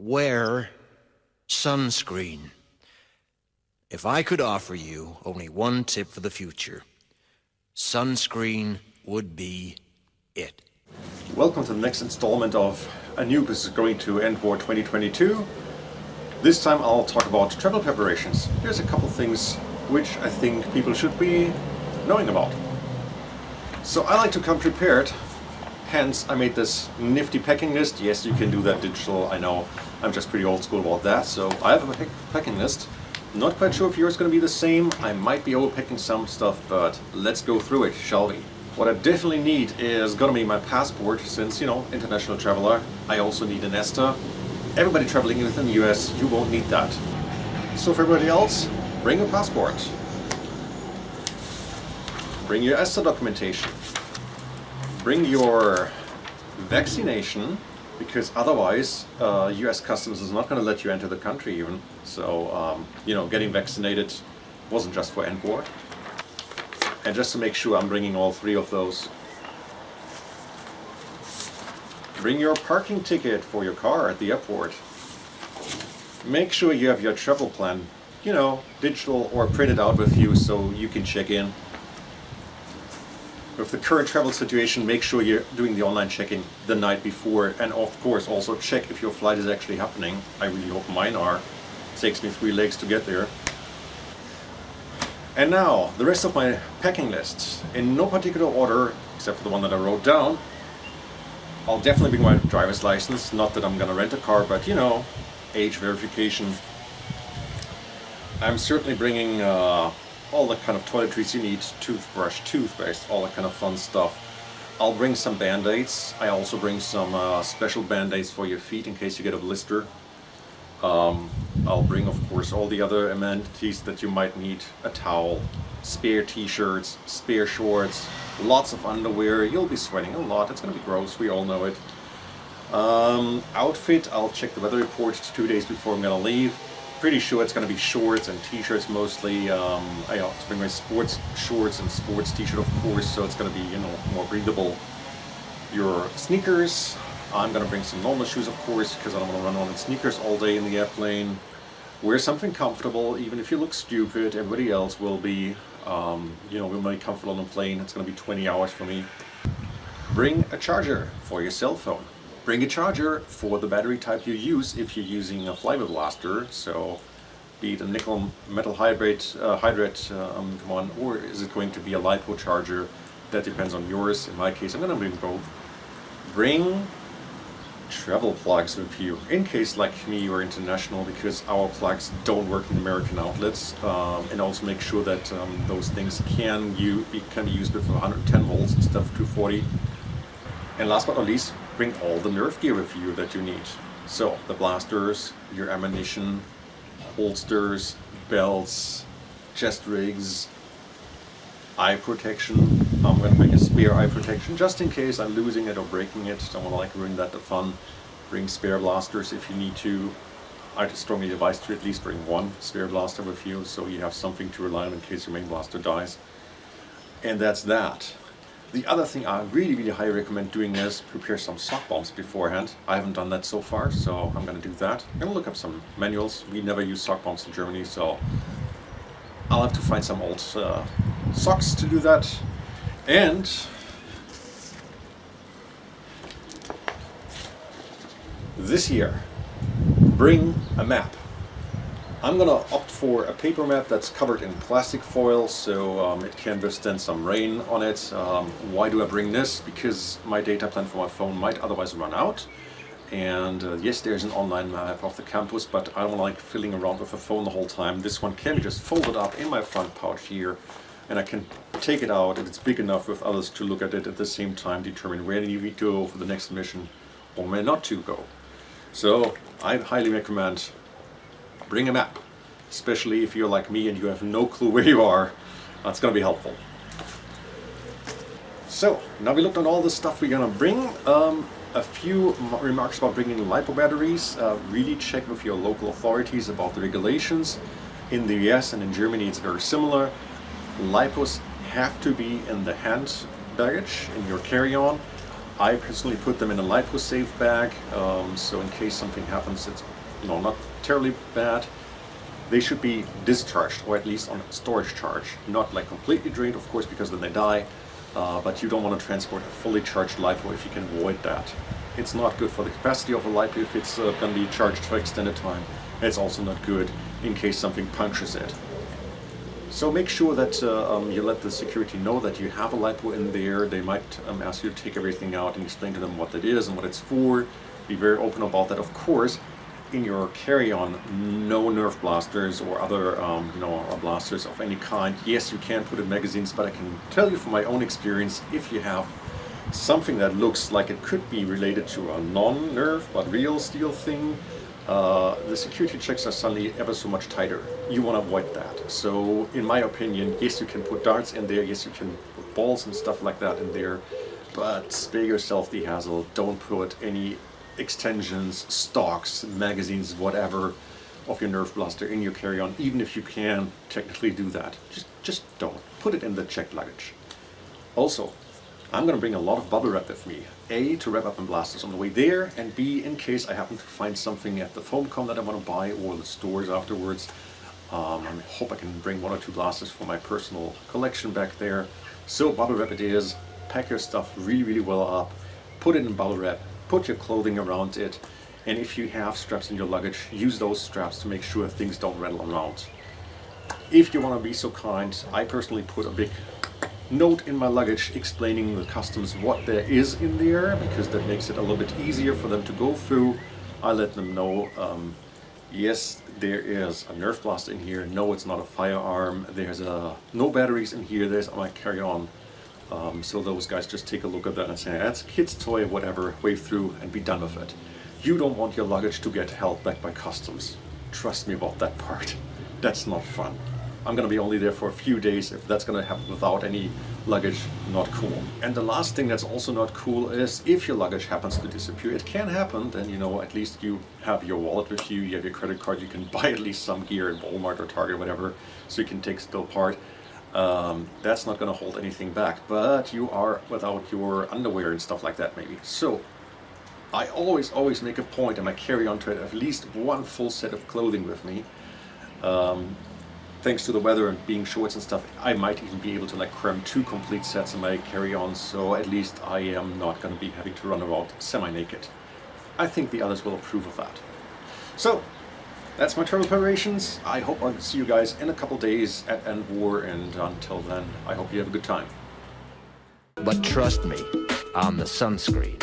Wear sunscreen. If I could offer you only one tip for the future, sunscreen would be it. Welcome to the next installment of Anubis going to Endwar 2022. This time I'll talk about travel preparations. Here's a couple things which I think people should be knowing about. So I like to come prepared, hence I made this nifty packing list. Yes, you can do that digital, I know. I'm just pretty old school about that. So I have a packing list. Not quite sure if yours is going to be the same. I might be overpacking some stuff, but let's go through it, shall we? What I definitely need is going to be my passport, since, you know, international traveler. I also need an ESTA. Everybody traveling within the US, you won't need that. So for everybody else, bring a passport. Bring your ESTA documentation. Bring your vaccination, because otherwise US Customs is not going to let you enter the country even. So, you know, getting vaccinated wasn't just for Endwar. And just to make sure, I'm bringing all three of those. Bring your parking ticket for your car at the airport. Make sure you have your travel plan, you know, digital or printed out with you so you can check in. With the current travel situation, make sure you're doing the online check-in the night before, and of course also check if your flight is actually happening. I really hope mine are. It takes me 3 legs to get there. And now, the rest of my packing list, in no particular order, except for the one that I wrote down. I'll definitely bring my driver's license, not that I'm gonna rent a car, but you know, age verification. I'm certainly bringing all the kind of toiletries you need, toothbrush, toothpaste, all that kind of fun stuff. I'll bring some band-aids. I also bring some special band-aids for your feet in case you get a blister. I'll bring, of course, all the other amenities that you might need. A towel, spare t-shirts, spare shorts, lots of underwear. You'll be sweating a lot. It's going to be gross. We all know it. Outfit, I'll check the weather report 2 days before I'm going to leave. Pretty sure it's going to be shorts and t-shirts mostly. I also bring my sports shorts and sports t-shirt, of course, so it's going to be, you know, more breathable. Your sneakers, I'm going to bring some normal shoes, of course, because I don't want to run on in sneakers all day in the airplane. Wear something comfortable, even if you look stupid. Everybody else will be, you know, we'll be comfortable on the plane. It's going to be 20 hours for me. Bring a charger for your cell phone. Bring a charger for the battery type you use if you're using a flyby blaster, so be it a nickel metal hybrid, come on, or is it going to be a Lipo charger? That depends on yours. In my case, I'm going to bring both. Bring travel plugs with you, in case like me you're international, because our plugs don't work in American outlets, and also make sure that those things can be used with 110 volts instead of 240. And last but not least, bring all the Nerf gear with you that you need. So the blasters, your ammunition, holsters, belts, chest rigs, eye protection. I'm going to bring a spare eye protection just in case I'm losing it or breaking it. Don't want to like ruin that the fun. Bring spare blasters if you need to. I strongly advise to at least bring one spare blaster with you so you have something to rely on in case your main blaster dies. And that's that. The other thing I really highly recommend doing is prepare some sock bombs beforehand. I haven't done that so far, so I'm going to do that. I'm going to look up some manuals. We never use sock bombs in Germany, so I'll have to find some old socks to do that. And this year, bring a map. I'm gonna opt for a paper map that's covered in plastic foil, so it can withstand some rain on it. Why do I bring this? Because my data plan for my phone might otherwise run out. And yes, there's an online map of the campus, but I don't like filling around with a phone the whole time. This one can be just folded up in my front pouch here, and I can take it out if it's big enough with others to look at it at the same time, determine where you need to go for the next mission or where not to go. So I highly recommend bring a map, especially if you're like me and you have no clue where you are. That's going to be helpful. So now we looked at all the stuff we're going to bring. A few remarks about bringing Lipo batteries. Really check with your local authorities about the regulations. In the US and in Germany it's very similar. Lipos have to be in the hand baggage, in your carry-on. I personally put them in a Lipo safe bag, so in case something happens, it's not terribly bad. They should be discharged, or at least on a storage charge, not like completely drained, of course, because then they die. But you don't want to transport a fully charged Lipo if you can avoid that. It's not good for the capacity of a Lipo if it's going to be charged for extended time. It's also not good in case something punctures it. So make sure that you let the security know that you have a Lipo in there. They might ask you to take everything out and explain to them what it is and what it's for. Be very open about that, of course. In your carry-on, no Nerf blasters or other blasters of any kind. Yes, you can put in magazines, but I can tell you from my own experience, if you have something that looks like it could be related to a non-Nerf but real steel thing, the security checks are suddenly ever so much tighter. You want to avoid that. So in my opinion, yes, you can put darts in there, yes, you can put balls and stuff like that in there, but spare yourself the hassle. Don't put any extensions, stocks, magazines, whatever of your Nerf blaster in your carry-on, even if you can technically do that. Just don't. Put it in the checked luggage. Also, I'm going to bring a lot of bubble wrap with me. A, to wrap up my blasters on the way there, and B, in case I happen to find something at the foam con that I want to buy or the stores afterwards. I hope I can bring 1 or 2 blasters for my personal collection back there. So bubble wrap it is. Pack your stuff really, really well up. Put it in bubble wrap. Put your clothing around it, and if you have straps in your luggage, use those straps to make sure things don't rattle around. If you want to be so kind, I personally put a big note in my luggage explaining the customs what there is in there, because that makes it a little bit easier for them to go through. I let them know, yes, there is a Nerf blaster in here. No, it's not a firearm. There's no batteries in here. There's my carry-on. So those guys just take a look at that and say, that's a kid's toy, whatever, wave through and be done with it. You don't want your luggage to get held back by customs. Trust me about that part. That's not fun. I'm going to be only there for a few days. If that's going to happen without any luggage, not cool. And the last thing that's also not cool is if your luggage happens to disappear. It can happen, then at least you have your wallet with you, you have your credit card, you can buy at least some gear at Walmart or Target or whatever, so you can take still part. That's not going to hold anything back, but you are without your underwear and stuff like that maybe. So I always make a point in my carry-on to have at least 1 full set of clothing with me. Thanks to the weather and being shorts and stuff, I might even be able to cram 2 complete sets in my carry-on, so at least I am not going to be having to run around semi-naked. I think the others will approve of that. So that's my travel preparations. I hope I'll see you guys in a couple days at Endwar, and until then, I hope you have a good time. But trust me on the sunscreen.